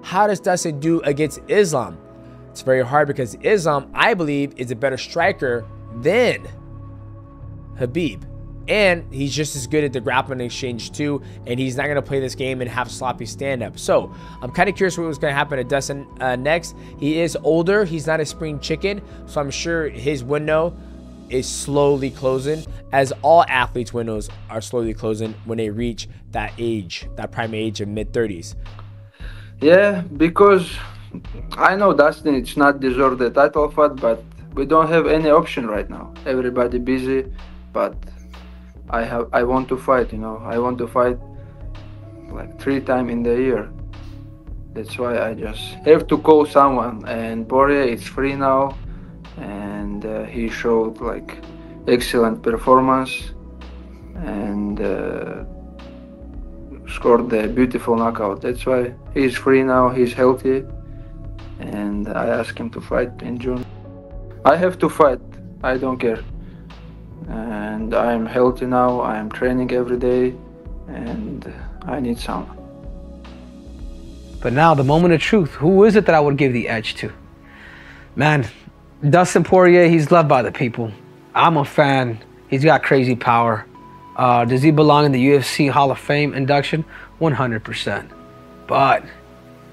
how does Dustin do against Islam? It's very hard because Islam, I believe, is a better striker than Khabib. And he's just as good at the grappling exchange too, and he's not going to play this game and have sloppy stand-up. So I'm kind of curious what's going to happen to Dustin next. He is older. He's not a spring chicken, so I'm sure his window is slowly closing, as all athletes' windows are slowly closing when they reach that age, that prime age of mid-30s. Yeah, because I know Dustin, it's not deserve the title fight, but we don't have any option right now. Everybody busy, but I want to fight, you know. I want to fight like 3 times in the year. That's why I just have to call someone. And Poirier is free now, and he showed like excellent performance and scored a beautiful knockout. That's why he's free now. He's healthy, and I asked him to fight in June. I have to fight. I don't care. And I'm healthy now, I'm training every day, and I need some. But now, the moment of truth, who is it that I would give the edge to? Man, Dustin Poirier, he's loved by the people. I'm a fan. He's got crazy power. Does he belong in the UFC Hall of Fame induction? 100%. But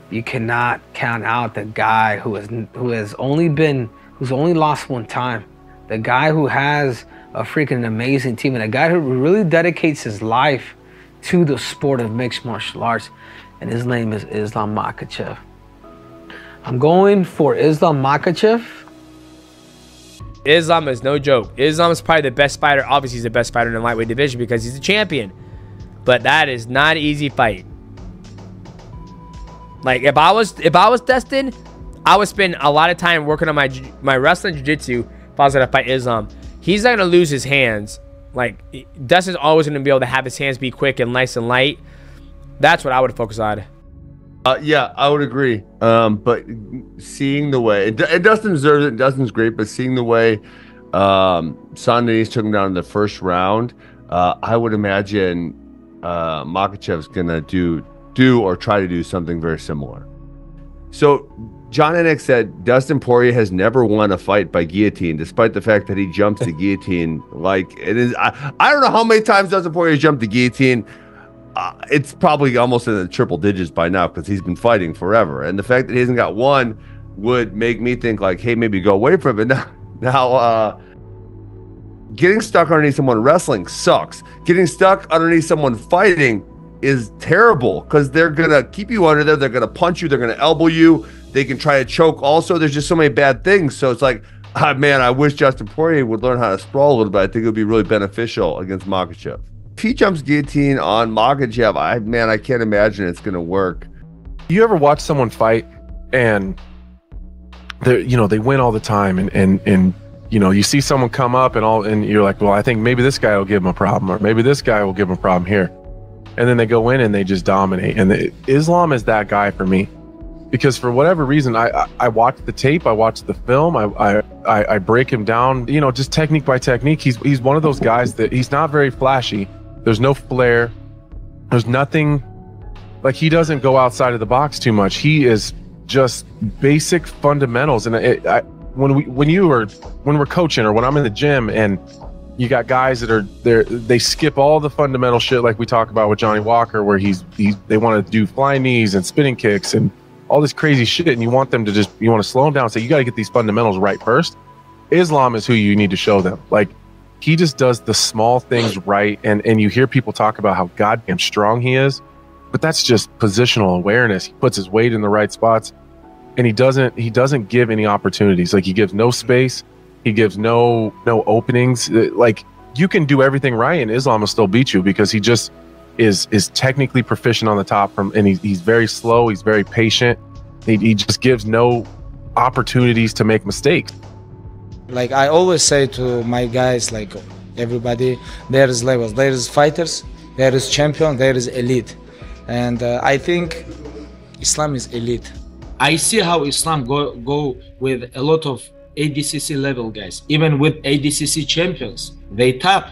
you cannot count out the guy who's only lost 1 time. The guy who has a freaking amazing team, and a guy who really dedicates his life to the sport of mixed martial arts, and his name is Islam Makhachev. I'm going for Islam Makhachev. Islam is no joke. Islam is probably the best fighter. Obviously, he's the best fighter in the lightweight division because he's a champion. But that is not an easy fight. Like, if I was Dustin, I would spend a lot of time working on my wrestling jiu-jitsu if I was gonna fight Islam. He's not gonna lose his hands. Like, Dustin's always gonna be able to have his hands be quick and nice and light. That's what I would focus on. Yeah, I would agree. But seeing the way, and Dustin deserves it. Dustin's great, but seeing the way Saint Denis took him down in the first round, I would imagine Makhachev's gonna do or try to do something very similar. So John Anik said Dustin Poirier has never won a fight by guillotine, despite the fact that he jumps the guillotine like it is. I don't know how many times Dustin Poirier jumped the guillotine. It's probably almost in the triple digits by now because he's been fighting forever. And the fact that he hasn't got one would make me think like, hey, maybe go away from it. Now getting stuck underneath someone wrestling sucks. Getting stuck underneath someone fighting is terrible because they're gonna keep you under there. They're gonna punch you. They're gonna elbow you. They can try to choke. Also, there's just so many bad things. So it's like, man, I wish Dustin Poirier would learn how to sprawl a little bit. I think it would be really beneficial against Makhachev. If he jumps guillotine on Makhachev, I can't imagine it's gonna work. You ever watch someone fight and they win all the time, and you see someone come up and you're like, well, I think maybe this guy will give him a problem, or maybe this guy will give him a problem here. And then they go in and they just dominate. And Islam is that guy for me, because for whatever reason, I watch the tape, I watch the film, I break him down, just technique by technique. He's one of those guys that he's not very flashy. There's no flair. There's nothing, like, he doesn't go outside of the box too much. He is just basic fundamentals. And when we're coaching, or when I'm in the gym and you got guys that are there, they skip all the fundamental shit like we talk about with Johnny Walker, where they want to do flying knees and spinning kicks and all this crazy shit, and you want them to you want to slow them down and say, you got to get these fundamentals right first. Islam is who you need to show them. Like, he just does the small things right, and you hear people talk about how goddamn strong he is, but that's just positional awareness. He puts his weight in the right spots, and he doesn't give any opportunities. Like, he gives no space. He gives no openings. Like, you can do everything right, and Islam will still beat you because he just is technically proficient on the top, and he's very slow. He's very patient. He just gives no opportunities to make mistakes. Like I always say to my guys, like everybody, there is levels. There is fighters, there is champion, there is elite, and I think Islam is elite. I see how Islam go with a lot of ADCC level guys, even with ADCC champions. They tap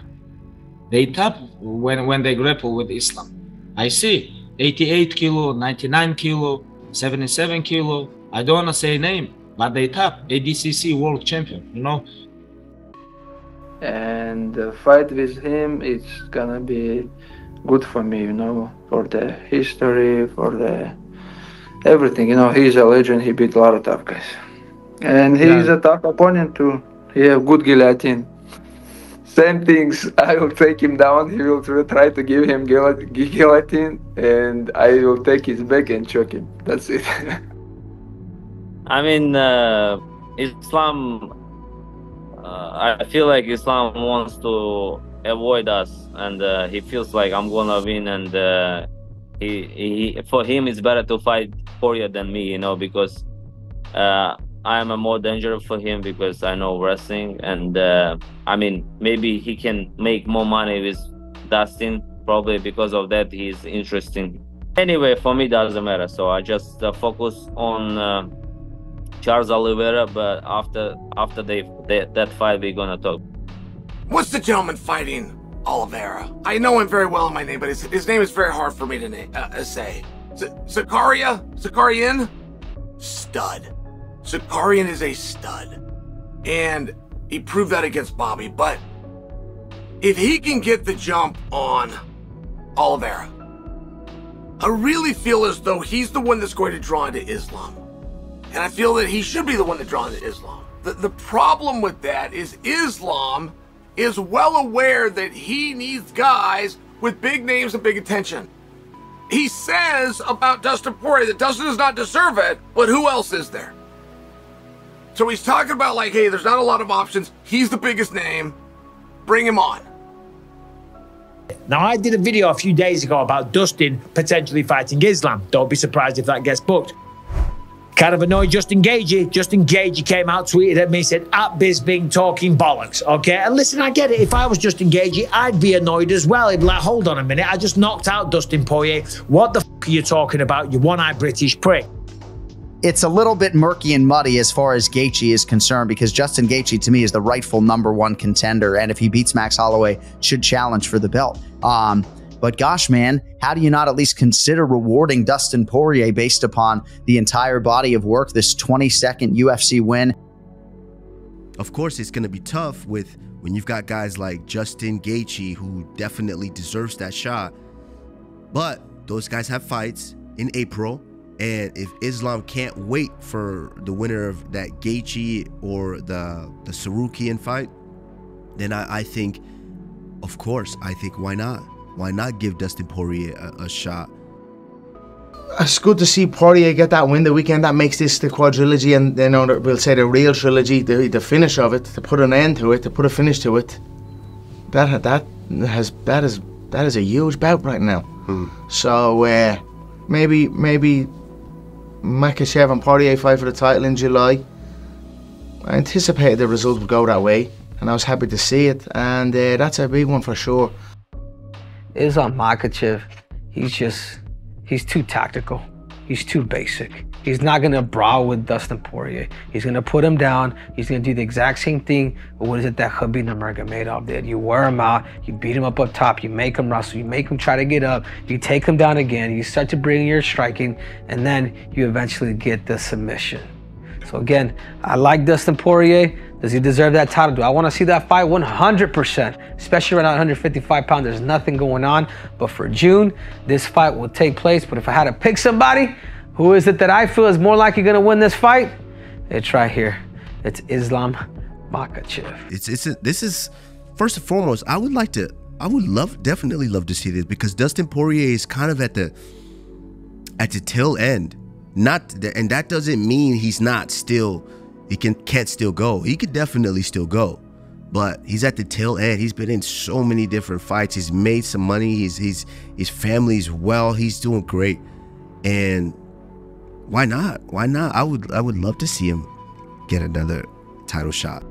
when they grapple with Islam. I see 88 kilo, 99 kilo, 77 kilo. I don't want to say name, but they top ADCC world champion, you know. And the fight with him, it's gonna be good for me, you know, for the history, for the everything. You know, he's a legend. He beat a lot of tough guys, and he's a tough opponent too. He have good guillotine. Same things. I will take him down. He will try to give him guillotine, and I will take his back and choke him. That's it. I mean, Islam. I feel like Islam wants to avoid us, and he feels like I'm gonna win, and he for him it's better to fight Poirier than me, you know, because I am a more dangerous for him because I know wrestling, and I mean, maybe he can make more money with Dustin. Probably because of that, he's interesting. Anyway, for me, doesn't matter. So I just focus on Charles Oliveira. But after that fight, we're gonna talk. What's the gentleman fighting Oliveira? I know him very well in my name, but his name is very hard for me to say. Zakarian? Stud. Zakarian is a stud, and he proved that against Bobby. But if he can get the jump on Oliveira, I really feel as though he's the one that's going to draw into Islam, and I feel that he should be the one to draw into Islam. The problem with that is Islam is well aware that he needs guys with big names and big attention. He says about Dustin Poirier that Dustin does not deserve it, but who else is there? So he's talking about like, hey, there's not a lot of options. He's the biggest name. Bring him on. Now, I did a video a few days ago about Dustin potentially fighting Islam. Don't be surprised if that gets booked. Kind of annoyed Justin Gaethje. Justin Gaethje came out, tweeted at me, said, at Bisping talking bollocks, okay? And listen, I get it. If I was Justin Gaethje, I'd be annoyed as well. He'd be like, hold on a minute, I just knocked out Dustin Poirier. What the f*** are you talking about, you one-eyed British prick? It's a little bit murky and muddy as far as Gaethje is concerned, because Justin Gaethje, to me, is the rightful #1 contender, and if he beats Max Holloway, should challenge for the belt. But gosh, man, how do you not at least consider rewarding Dustin Poirier based upon the entire body of work, this 22nd UFC win? Of course, it's going to be tough when you've got guys like Justin Gaethje, who definitely deserves that shot. But those guys have fights in April. And if Islam can't wait for the winner of that Gaethje or the Sarukian fight, then I think, of course, why not? Why not give Dustin Poirier a shot? It's good to see Poirier get that win the weekend. That makes this the quadrilogy, and you know, we'll say the real trilogy, the finish of it, to put an end to it, to put a finish to it. That is a huge bout right now. So maybe Makhachev and Poirier fight for the title in July. I anticipated the result would go that way, and I was happy to see it, and that's a big one for sure. Islam Makhachev, he's too tactical. He's too basic. He's not gonna brawl with Dustin Poirier. He's gonna put him down. He's gonna do the exact same thing. But what is it that Khabib Nurmagomedov did? You wear him out, you beat him up top, you make him wrestle, you make him try to get up, you take him down again, you start to bring your striking, and then you eventually get the submission. So again, I like Dustin Poirier. Does he deserve that title? Do I want to see that fight? 100%, especially right now at 155 pounds. There's nothing going on. But for June, this fight will take place. But if I had to pick somebody, who is it that I feel is more likely going to win this fight? It's right here. It's Islam Makhachev. This is first and foremost, definitely love to see this, because Dustin Poirier is kind of at the tail end. And that doesn't mean he's not still, he can't still go. He could definitely still go, but he's at the tail end. He's been in so many different fights. He's made some money. His family's well. He's doing great. And why not? Why not? I would love to see him get another title shot.